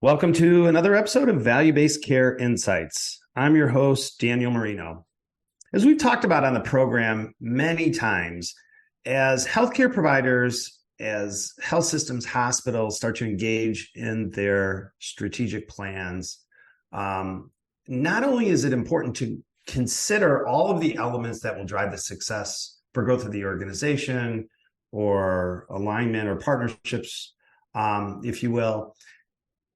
Welcome to another episode of Value-Based Care Insights. I'm your host, Daniel Marino. As we've talked about on the program many times, as healthcare providers, as health systems, hospitals start to engage in their strategic plans, not only is it important to consider all of the elements that will drive the success for growth of the organization or alignment or partnerships, if you will,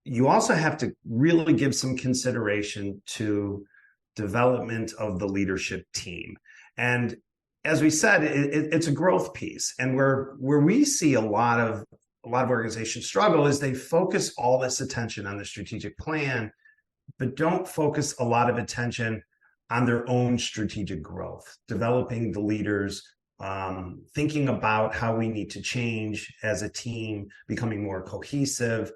you also have to really give some consideration to development of the leadership team. And as we said, it's a growth piece. And where we see a lot of organizations struggle is they focus all this attention on the strategic plan, but don't focus a lot of attention on their own strategic growth, developing the leaders, thinking about how we need to change as a team, becoming more cohesive.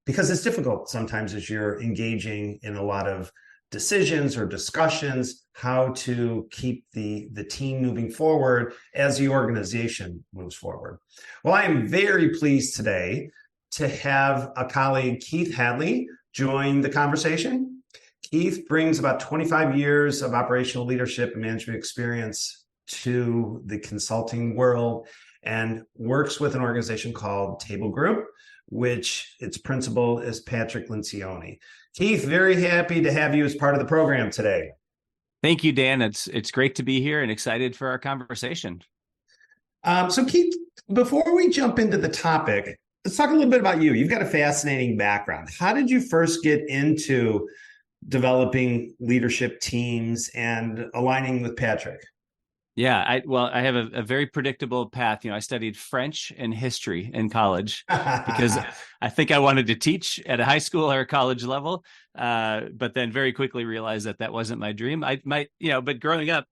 Because it's difficult sometimes as you're engaging in a lot of decisions or discussions, how to keep the team moving forward as the organization moves forward. Well, I am very pleased today to have a colleague, Keith Hadley, join the conversation. Keith brings about 25 years of operational leadership and management experience to the consulting world and works with an organization called Table Group, which its principal is Patrick Lencioni. Keith, very happy to have you as part of the program today. Thank you, Dan. It's great to be here and excited for our conversation. So Keith, before we jump into the topic, let's talk a little bit about you. You've got a fascinating background. How did you first get into developing leadership teams and aligning with Patrick? Yeah, I have a very predictable path. I studied French and history in college because I think I wanted to teach at a high school or a college level, but then very quickly realized that wasn't my dream. But growing up,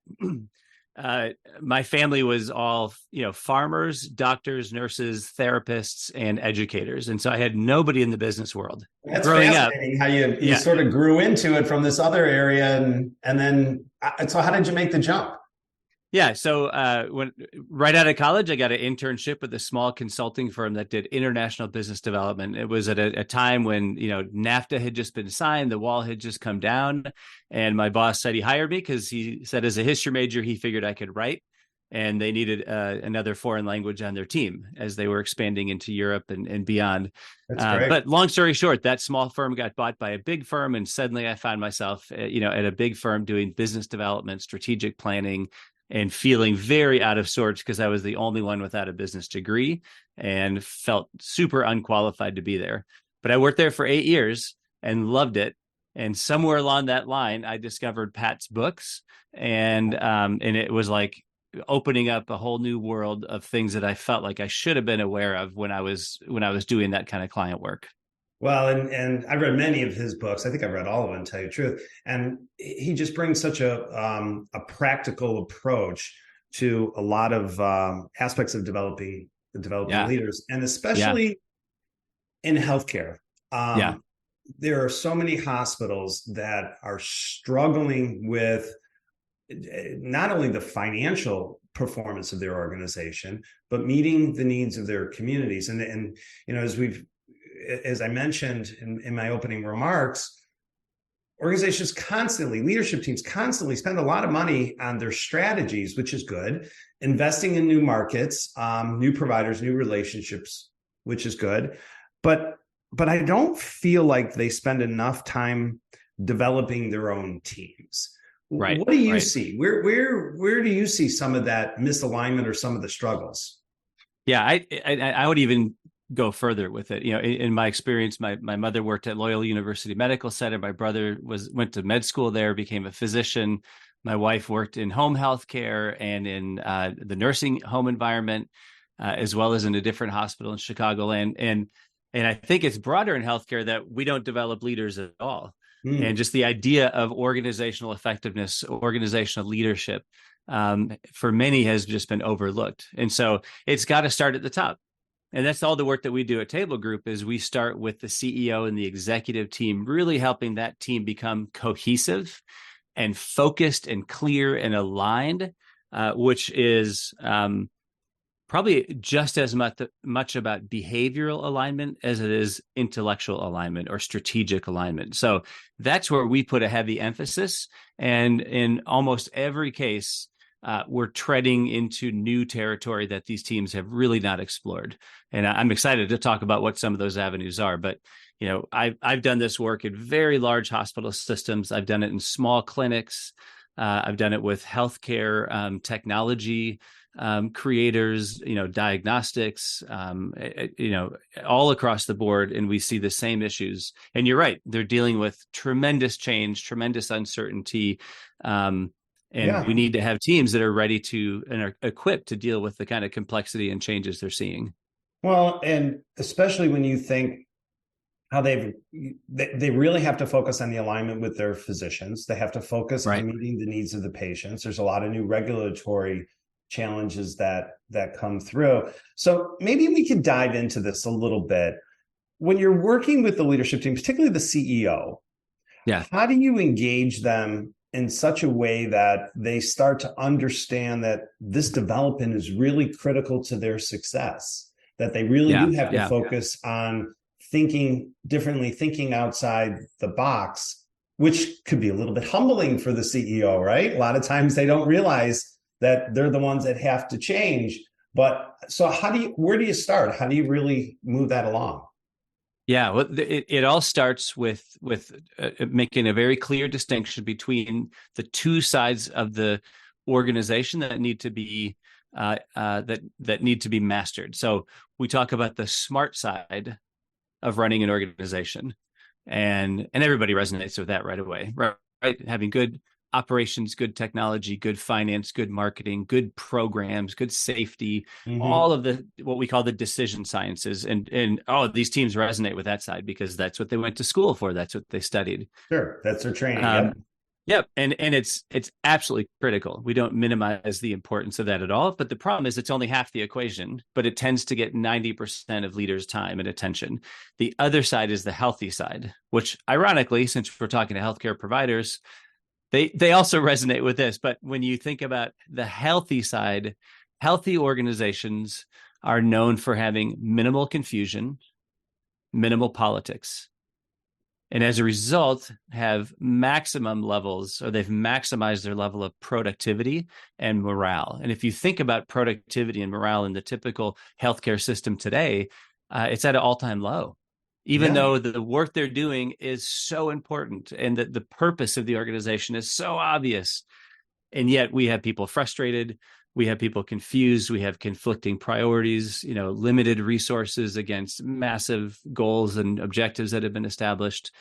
my family was all, farmers, doctors, nurses, therapists, and educators. And so I had nobody in the business world. That's growing fascinating up, how you sort of grew into it from this other area. And then, so how did you make the jump? Yeah. So when right out of college, I got an internship with a small consulting firm that did international business development. It was at a time when, NAFTA had just been signed, the wall had just come down. And my boss said he hired me because he said as a history major, he figured I could write. And they needed another foreign language on their team as they were expanding into Europe and beyond. That's great. But long story short, that small firm got bought by a big firm. And suddenly I found myself, at a big firm doing business development, strategic planning, and feeling very out of sorts because I was the only one without a business degree and felt super unqualified to be there. But I worked there for 8 years and loved it. And somewhere along that line, I discovered Pat's books, and it was like opening up a whole new world of things that I felt like I should have been aware of when I was doing that kind of client work. Well, and I've read many of his books. I think I've read all of them, to tell you the truth. And he just brings such a practical approach to a lot of aspects of developing leaders, and especially in healthcare. There are so many hospitals that are struggling with not only the financial performance of their organization, but meeting the needs of their communities. And as I mentioned in my opening remarks, leadership teams constantly spend a lot of money on their strategies, which is good, investing in new markets, new providers, new relationships, which is good. But I don't feel like they spend enough time developing their own teams. Right. What do you see? Where do you see some of that misalignment or some of the struggles? Yeah, I would even go further with it. In my experience, my mother worked at Loyola University Medical Center. My brother went to med school there, became a physician. My wife worked in home health care and in the nursing home environment, as well as in a different hospital in Chicagoland. And I think it's broader in healthcare that we don't develop leaders at all. And just the idea of organizational effectiveness, organizational leadership, for many has just been overlooked. And so it's got to start at the top. And that's all the work that we do at Table Group is we start with the CEO and the executive team, really helping that team become cohesive and focused and clear and aligned, which is Probably just as much about behavioral alignment as it is intellectual alignment or strategic alignment. So that's where we put a heavy emphasis. And in almost every case, we're treading into new territory that these teams have really not explored. And I'm excited to talk about what some of those avenues are. But I've done this work in very large hospital systems. I've done it in small clinics. I've done it with healthcare technology creators, diagnostics, all across the board. And we see the same issues. And you're right. They're dealing with tremendous change, tremendous uncertainty. And we need to have teams that are ready to and are equipped to deal with the kind of complexity and changes they're seeing. Well, and especially when you think how they really have to focus on the alignment with their physicians. They have to focus on meeting the needs of the patients. There's a lot of new regulatory challenges that come through. So maybe we could dive into this a little bit. When you're working with the leadership team, particularly the CEO, how do you engage them in such a way that they start to understand that this development is really critical to their success, that they really do have to focus on thinking differently, thinking outside the box, which could be a little bit humbling for the CEO, right? A lot of times they don't realize that they're the ones that have to change. But so where do you start? How do you really move that along? Yeah, well, it all starts with making a very clear distinction between the two sides of the organization that need to be that need to be mastered. So we talk about the smart side of running an organization, and everybody resonates with that right away, right? Having good operations, good technology, good finance, good marketing, good programs, good safety, all of what we call the decision sciences. And these teams resonate with that side because that's what they went to school for. That's what they studied. Sure. That's their training. Yep. And it's absolutely critical. We don't minimize the importance of that at all. But the problem is it's only half the equation, but it tends to get 90% of leaders' time and attention. The other side is the healthy side, which ironically, since we're talking to healthcare providers, they also resonate with this. But when you think about the healthy side, healthy organizations are known for having minimal confusion, minimal politics. And as a result, have maximum levels, or they've maximized their level of productivity and morale. And if you think about productivity and morale in the typical healthcare system today, it's at an all-time low, even though the work they're doing is so important and that the purpose of the organization is so obvious. And yet we have people frustrated. We have people confused. We have conflicting priorities, limited resources against massive goals and objectives that have been established,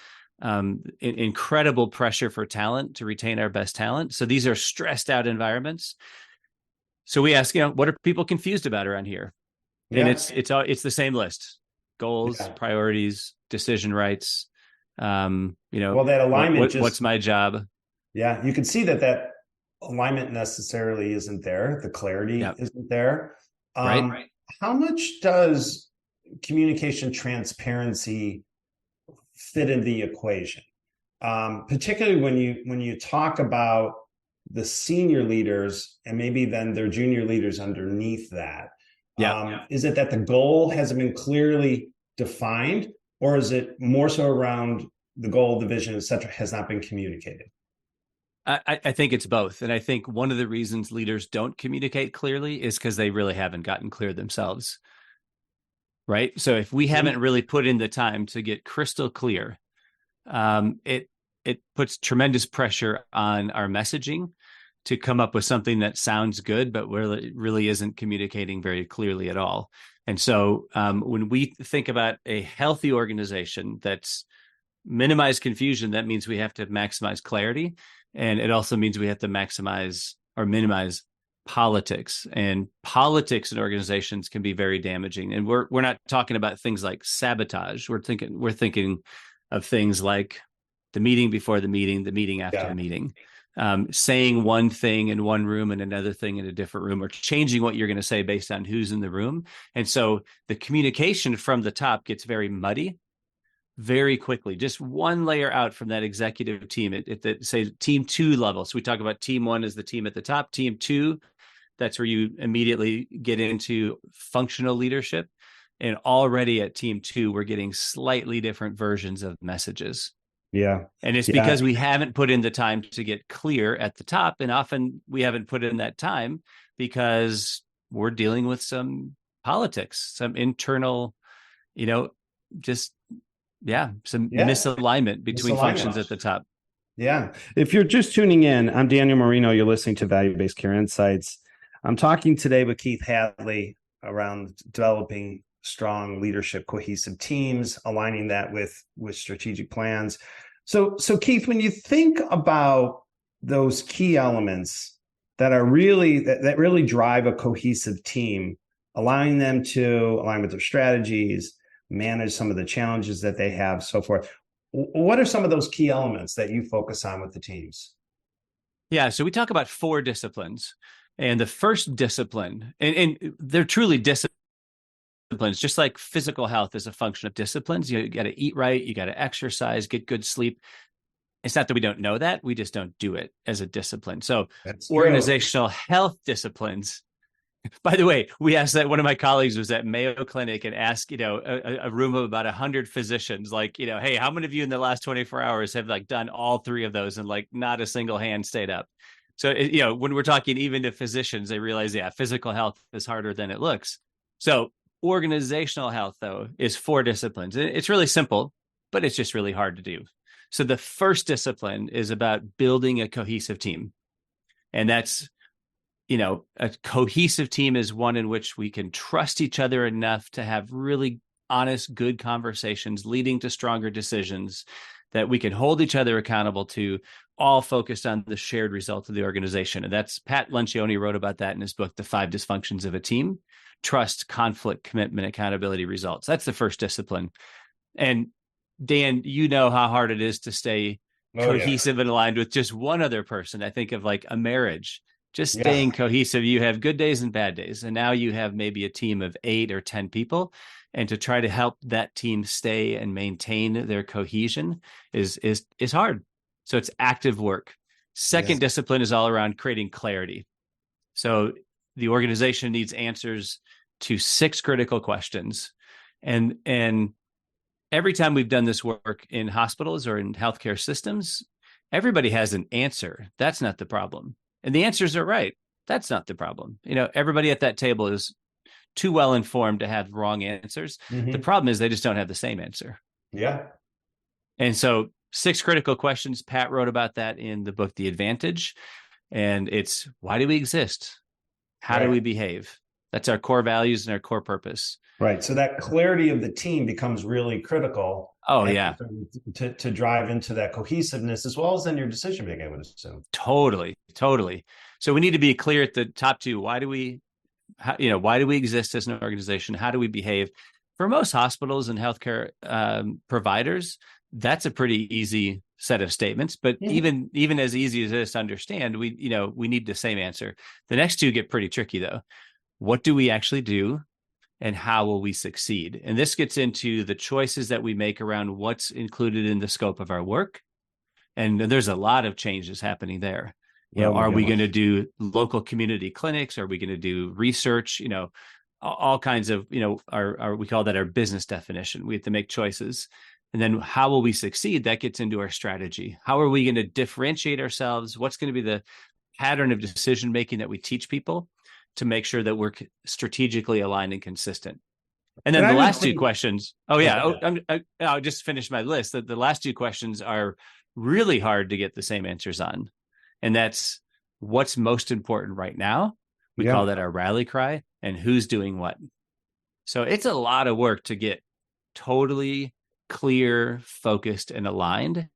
incredible pressure for talent to retain our best talent. So these are stressed out environments. So we ask, what are people confused about around here? And it's the same list: goals, priorities, decision rights. Well, that alignment. What's my job? Yeah, you can see that alignment necessarily isn't there. The clarity isn't there. Right. How much does communication transparency fit in the equation? Particularly when you talk about the senior leaders and maybe then their junior leaders underneath that. Is it that the goal hasn't been clearly defined, or is it more so around the goal, the vision, et cetera, has not been communicated? I think it's both. And I think one of the reasons leaders don't communicate clearly is because they really haven't gotten clear themselves. Right. So if we haven't really put in the time to get crystal clear, it puts tremendous pressure on our messaging to come up with something that sounds good, but really isn't communicating very clearly at all. And so when we think about a healthy organization that's minimized confusion, that means we have to maximize clarity. And it also means we have to maximize or minimize politics. And politics in organizations can be very damaging. And we're not talking about things like sabotage. We're thinking of things like the meeting before the meeting after the meeting, saying one thing in one room and another thing in a different room, or changing what you're going to say based on who's in the room. And so the communication from the top gets very muddy very quickly, just one layer out from that executive team at say team 2 level. So we talk about team 1 is the team at the top, team 2 That's where you immediately get into functional leadership. And already at team 2, we're getting slightly different versions of messages. Yeah. And it's Yeah. because we haven't put in the time to get clear at the top. And often we haven't put in that time because we're dealing with some politics, some internal, some misalignment between functions at the top. Yeah. If you're just tuning in, I'm Daniel Marino. You're listening to Value-Based Care Insights. I'm talking today with Keith Hadley around developing strong leadership, cohesive teams, aligning that with strategic plans. So Keith, when you think about those key elements that are really that really drive a cohesive team, allowing them to align with their strategies, manage some of the challenges that they have, so forth. What are some of those key elements that you focus on with the teams? Yeah, so we talk about 4 disciplines. And the first discipline, and they're truly disciplines, just like physical health is a function of disciplines. You got to eat right, you got to exercise, get good sleep. It's not that we don't know that, we just don't do it as a discipline. So That's organizational health disciplines. By the way, we asked that, one of my colleagues was at Mayo Clinic and asked, a room of about 100 physicians, like, hey, how many of you in the last 24 hours have done all 3 of those? And not a single hand stayed up. So, when we're talking even to physicians, they realize, physical health is harder than it looks. So organizational health, though, is 4 disciplines. It's really simple, but it's just really hard to do. So the first discipline is about building a cohesive team. And that's, a cohesive team is one in which we can trust each other enough to have really honest, good conversations leading to stronger decisions that we can hold each other accountable to, all focused on the shared result of the organization. And that's Pat Lencioni wrote about that in his book, The 5 Dysfunctions of a Team: Trust, Conflict, Commitment, Accountability, Results. That's the first discipline. And Dan, you know how hard it is to stay cohesive and aligned with just one other person. I think of a marriage. Just staying cohesive. You have good days and bad days. And now you have maybe a team of 8 or 10 people. And to try to help that team stay and maintain their cohesion is hard. So it's active work. Second discipline is all around creating clarity. So the organization needs answers to 6 critical questions. And every time we've done this work in hospitals or in healthcare systems, everybody has an answer. That's not the problem. And the answers are right. That's not the problem. Everybody at that table is too well informed to have wrong answers. Mm-hmm. The problem is they just don't have the same answer. Yeah. And so 6 critical questions. Pat wrote about that in the book, The Advantage. And it's, why do we exist? How do we behave? That's our core values and our core purpose. Right. So that clarity of the team becomes really critical. Oh, yeah. To drive into that cohesiveness as well as in your decision making, I would assume. Totally. So we need to be clear at the top 2. Why do we exist as an organization? How do we behave? For most hospitals and healthcare providers, that's a pretty easy set of statements. But even as easy as it is to understand, we need the same answer. The next 2 get pretty tricky, though. What do we actually do? And how will we succeed? And this gets into the choices that we make around what's included in the scope of our work. And there's a lot of changes happening there. Are we going to do local community clinics? Are we going to do research? All kinds of, we call that our business definition. We have to make choices. And then how will we succeed? That gets into our strategy. How are we going to differentiate ourselves? What's going to be the pattern of decision making that we teach people to make sure that we're strategically aligned and consistent? And then the last 2 questions. I'll just finish my list. The last 2 questions are really hard to get the same answers on. And that's what's most important right now. We call that our rally cry, and who's doing what. So it's a lot of work to get totally clear, focused, and aligned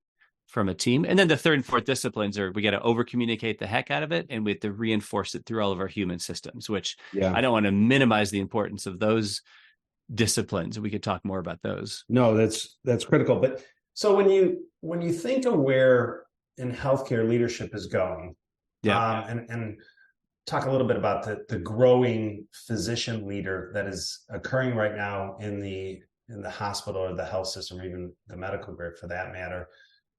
from a team. And then the 3rd and 4th disciplines are, we got to over communicate the heck out of it, and we have to reinforce it through all of our human systems, which I don't want to minimize the importance of those disciplines. We could talk more about those. No, that's critical. But so when you think of where in healthcare leadership is going, and talk a little bit about the growing physician leader that is occurring right now in the hospital or the health system, or even the medical grid for that matter.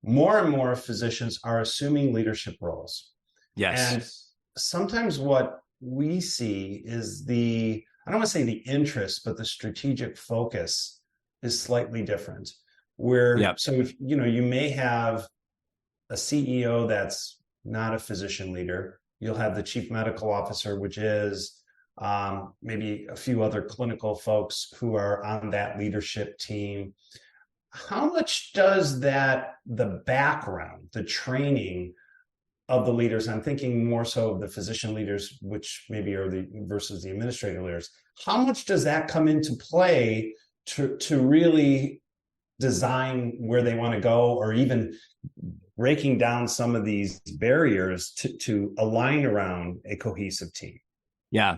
More and more physicians are assuming leadership roles. Yes. And sometimes what we see is I don't want to say the interest, but the strategic focus is slightly different. Yeah. So if, you may have a CEO that's not a physician leader. You'll have the chief medical officer, which is maybe a few other clinical folks who are on that leadership team. How much does the background, the training of the leaders, I'm thinking more so of the physician leaders, which maybe are versus the administrative leaders, how much does that come into play to really design where they want to go, or even breaking down some of these barriers to align around a cohesive team? Yeah.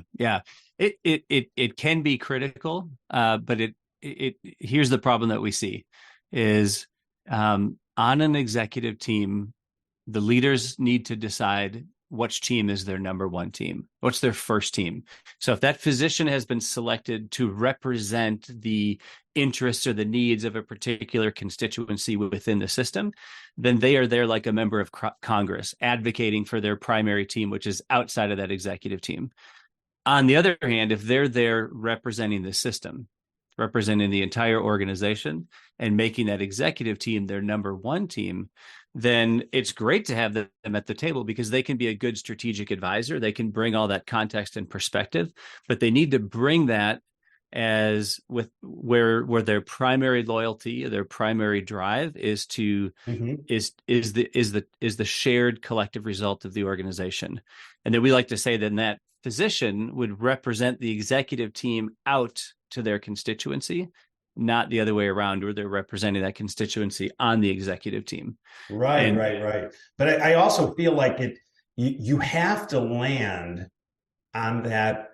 It can be critical, but here's the problem that we see is on an executive team, the leaders need to decide which team is their number one team, what's their first team. So if that physician has been selected to represent the interests or the needs of a particular constituency within the system, then they are there like a member of Congress advocating for their primary team, which is outside of that executive team. On the other hand, if they're there representing the system, representing the entire organization and making that executive team their number one team, then it's great to have them at the table because they can be a good strategic advisor. They can bring all that context and perspective, but they need to bring that as with where their primary loyalty, their primary drive is to is the shared collective result of the organization. And then we like to say that physician would represent the executive team out to their constituency, not the other way around, where they're representing that constituency on the executive team. Right. But I also feel like you have to land on that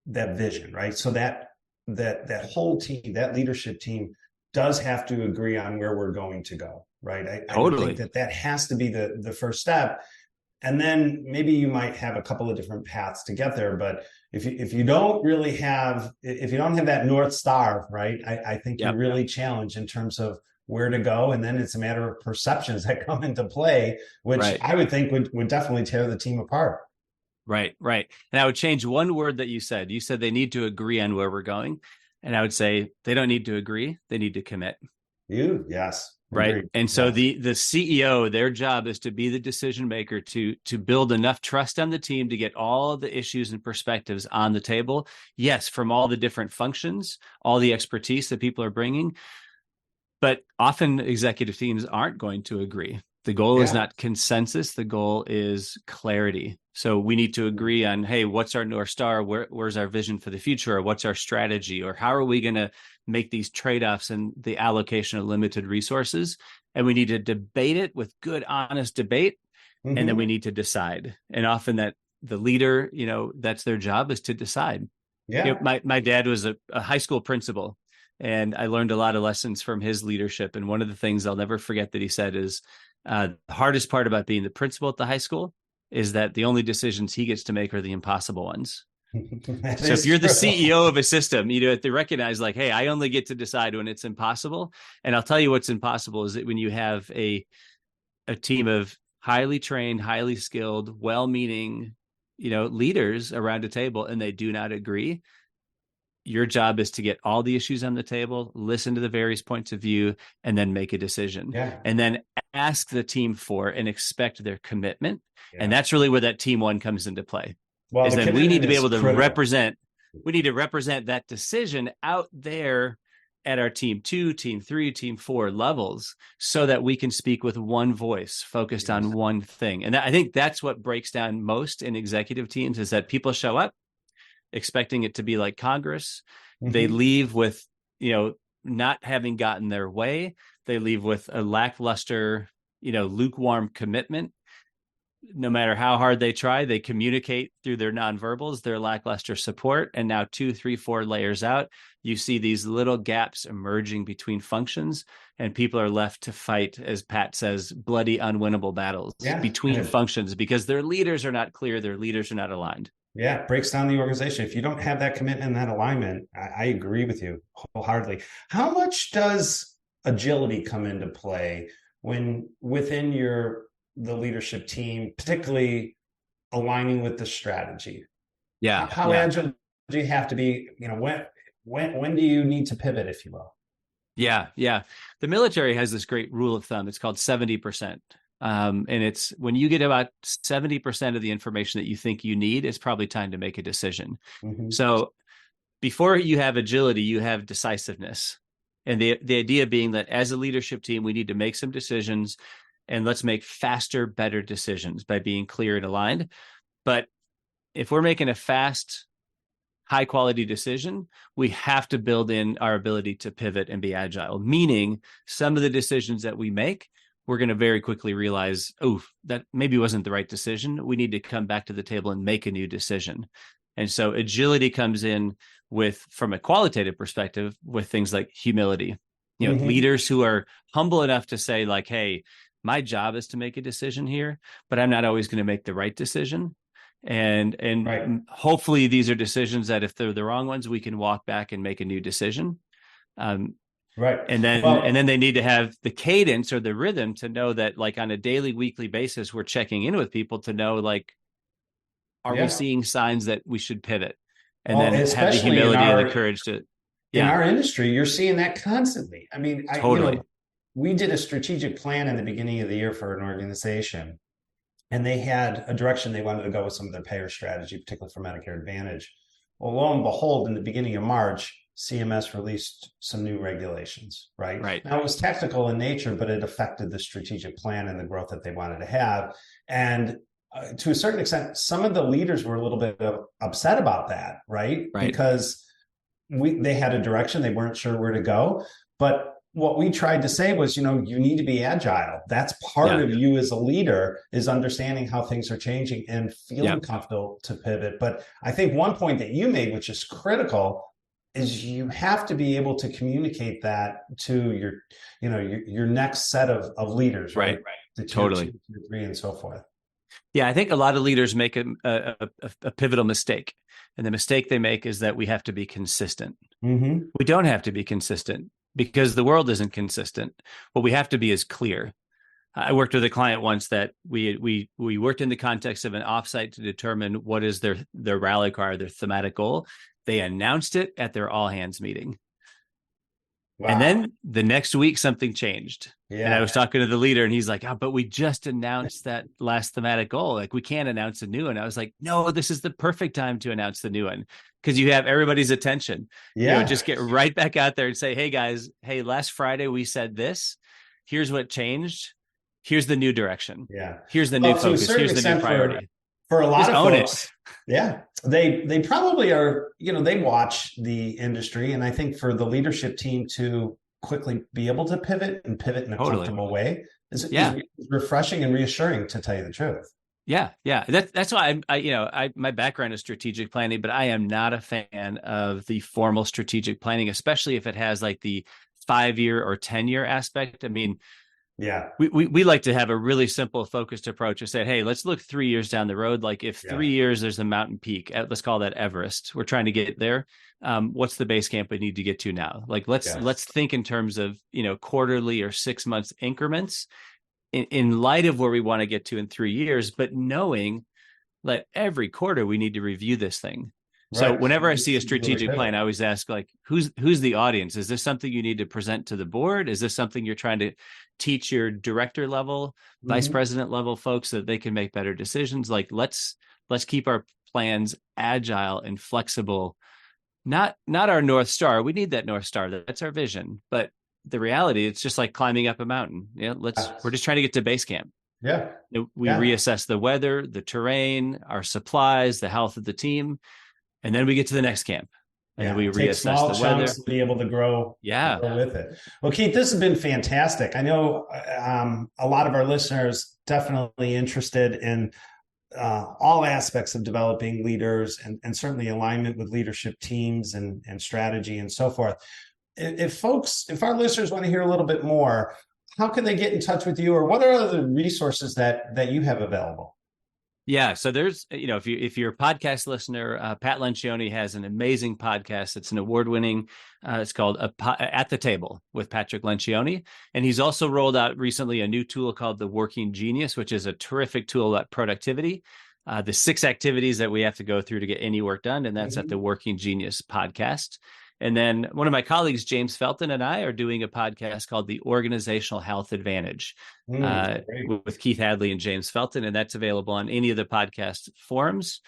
vision, right? So that whole team, that leadership team, does have to agree on where we're going to go, right? I would think that has to be the first step. And then maybe you might have a couple of different paths to get there. But if you don't have that North Star, right, I think you're really challenged in terms of where to go. And then it's a matter of perceptions that come into play, which I would think would definitely tear the team apart. Right. And I would change one word that you said. You said they need to agree on where we're going. And I would say they don't need to agree. They need to commit. Yes. Right. Agreed. And so the CEO, their job is to be the decision maker, to build enough trust on the team to get all the issues and perspectives on the table. Yes, from all the different functions, all the expertise that people are bringing. But often executive teams aren't going to agree. The goal is not consensus. The goal is clarity. So we need to agree on, hey, what's our North Star? Where's our vision for the future? Or what's our strategy? Or how are we going to make these trade-offs and the allocation of limited resources? And we need to debate it with good, honest debate. And then we need to decide. And often that the leader, that's their job, is to decide. Yeah. My dad was a high school principal, and I learned a lot of lessons from his leadership. And one of the things I'll never forget that he said is the hardest part about being the principal at the high school is that the only decisions he gets to make are the impossible ones. So if you're the CEO of a system, you have to recognize, like, hey, I only get to decide when it's impossible. And I'll tell you what's impossible is that when you have a team of highly trained, highly skilled, well-meaning, leaders around a table and they do not agree, your job is to get all the issues on the table, listen to the various points of view, and then make a decision. And then ask the team for and expect their commitment. And that's really where that team one comes into play. Well, is that we need to be able to represent that decision out there at our team 2, team 3, team 4 levels, so that we can speak with one voice focused on one thing. And I think that's what breaks down most in executive teams, is that people show up expecting it to be like Congress. They leave with, not having gotten their way. They leave with a lackluster, lukewarm commitment. No matter how hard they try, they communicate through their nonverbals, their lackluster support. And now 2, 3, 4 layers out, you see these little gaps emerging between functions, and people are left to fight, as Pat says, bloody, unwinnable battles between functions because their leaders are not clear, their leaders are not aligned. Yeah, it breaks down the organization. If you don't have that commitment and that alignment, I agree with you wholeheartedly. How much does agility come into play when within the leadership team, particularly aligning with the strategy? Yeah. How Yeah. agile do you have to be? When do you need to pivot, if you will? Yeah. Yeah. The military has this great rule of thumb. It's called 70%. And it's when you get about 70% of the information that you think you need, it's probably time to make a decision. Mm-hmm. So before you have agility, you have decisiveness. And the idea being that as a leadership team, we need to make some decisions, and let's make faster, better decisions by being clear and aligned. But if we're making a fast, high quality decision, we have to build in our ability to pivot and be agile, meaning some of the decisions that we make, we're going to very quickly realize, oh, that maybe wasn't the right decision. We need to come back to the table and make a new decision. And so agility comes in from a qualitative perspective, with things like humility, leaders who are humble enough to say like, hey, my job is to make a decision here, but I'm not always going to make the right decision. And Right. hopefully these are decisions that if they're the wrong ones, we can walk back and make a new decision. Right. And then they need to have the cadence or the rhythm to know that like on a daily, weekly basis, we're checking in with people to know like, are we seeing signs that we should pivot? And then have the humility and the courage to. In our industry, you're seeing that constantly. I mean, totally. We did a strategic plan in the beginning of the year for an organization, and they had a direction they wanted to go with some of their payer strategy, particularly for Medicare Advantage. Well, lo and behold, in the beginning of March, CMS released some new regulations, right? Right. Now, it was technical in nature, but it affected the strategic plan and the growth that they wanted to have. And to a certain extent, some of the leaders were a little bit upset about that, right? Because they had a direction, they weren't sure where to go. But what we tried to say was, you need to be agile. That's part of you as a leader, is understanding how things are changing and feeling comfortable to pivot. But I think one point that you made, which is critical, is you have to be able to communicate that to your next set of leaders, right? The tier 2, tier 3, and so forth. Yeah, I think a lot of leaders make a pivotal mistake. And the mistake they make is that we have to be consistent. Mm-hmm. We don't have to be consistent because the world isn't consistent. What we have to be is clear. I worked with a client once that we worked in the context of an offsite to determine what is their rally cry, their thematic goal. They announced it at their all hands meeting. Wow. And then the next week, something changed. Yeah. And I was talking to the leader and he's like, but we just announced that last thematic goal. Like, we can't announce a new one. I was like, no, this is the perfect time to announce the new one, because you have everybody's attention. Yeah. Just get right back out there and say, hey guys, last Friday we said this. Here's what changed. Here's the new direction. Yeah. Here's the new focus. Here's the new priority. For a lot of folks, they probably are, they watch the industry. And I think for the leadership team to quickly be able to pivot in a comfortable way is refreshing and reassuring, to tell you the truth. Yeah. Yeah. That's why my background is strategic planning, but I am not a fan of the formal strategic planning, especially if it has like the 5-year or 10-year aspect. I mean, we like to have a really simple, focused approach and say, hey, let's look 3 years down the road. Like if 3 years there's a mountain peak, let's call that Everest. We're trying to get there. What's the base camp we need to get to now? Like let's think in terms of quarterly or 6 months increments in light of where we want to get to in 3 years, but knowing that every quarter we need to review this thing. Right. So whenever I see a strategic plan, I always ask, like, who's the audience? Is this something you need to present to the board? Is this something you're trying to teach your director level, vice president level folks so that they can make better decisions? Like, let's keep our plans agile and flexible. Not our North Star. We need that North Star. That's our vision. But the reality, it's just like climbing up a mountain. We're just trying to get to base camp. Yeah. We reassess the weather, the terrain, our supplies, the health of the team. And then we get to the next camp, and then we reassess the weather. To be able to grow with it. Well, Keith, this has been fantastic. I know a lot of our listeners definitely interested in all aspects of developing leaders and certainly alignment with leadership teams and strategy and so forth. If our listeners want to hear a little bit more, how can they get in touch with you, or what are other resources that you have available? Yeah. So there's, if you're a podcast listener, Pat Lencioni has an amazing podcast. It's an award-winning, it's called At the Table with Patrick Lencioni. And he's also rolled out recently a new tool called the Working Genius, which is a terrific tool about productivity. the 6 activities that we have to go through to get any work done. And that's at the Mhm. Working Genius podcast. And then one of my colleagues, James Felton, and I are doing a podcast called the Organizational Health Advantage Great. with Keith Hadley and James Felton. And that's available on any of the podcast forums.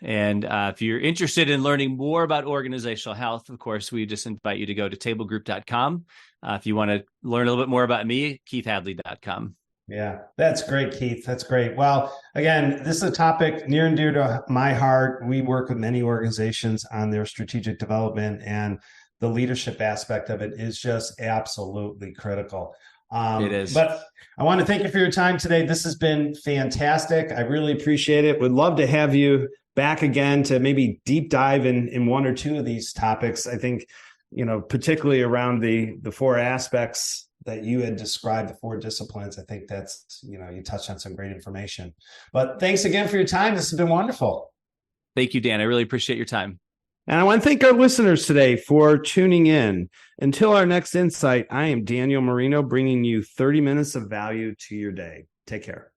And if you're interested in learning more about organizational health, of course, we just invite you to go to tablegroup.com. If you want to learn a little bit more about me, keithhadley.com. Yeah, that's great, Keith. That's great. Well, again, this is a topic near and dear to my heart. We work with many organizations on their strategic development, and the leadership aspect of it is just absolutely critical. It is. But I want to thank you for your time today. This has been fantastic. I really appreciate it. Would love to have you back again to maybe deep dive in one or two of these topics. I think, particularly around the 4 aspects that you had described, the 4 disciplines. I think that's, you touched on some great information. But thanks again for your time. This has been wonderful. Thank you, Dan. I really appreciate your time. And I want to thank our listeners today for tuning in. Until our next insight, I am Daniel Marino, bringing you 30 minutes of value to your day. Take care.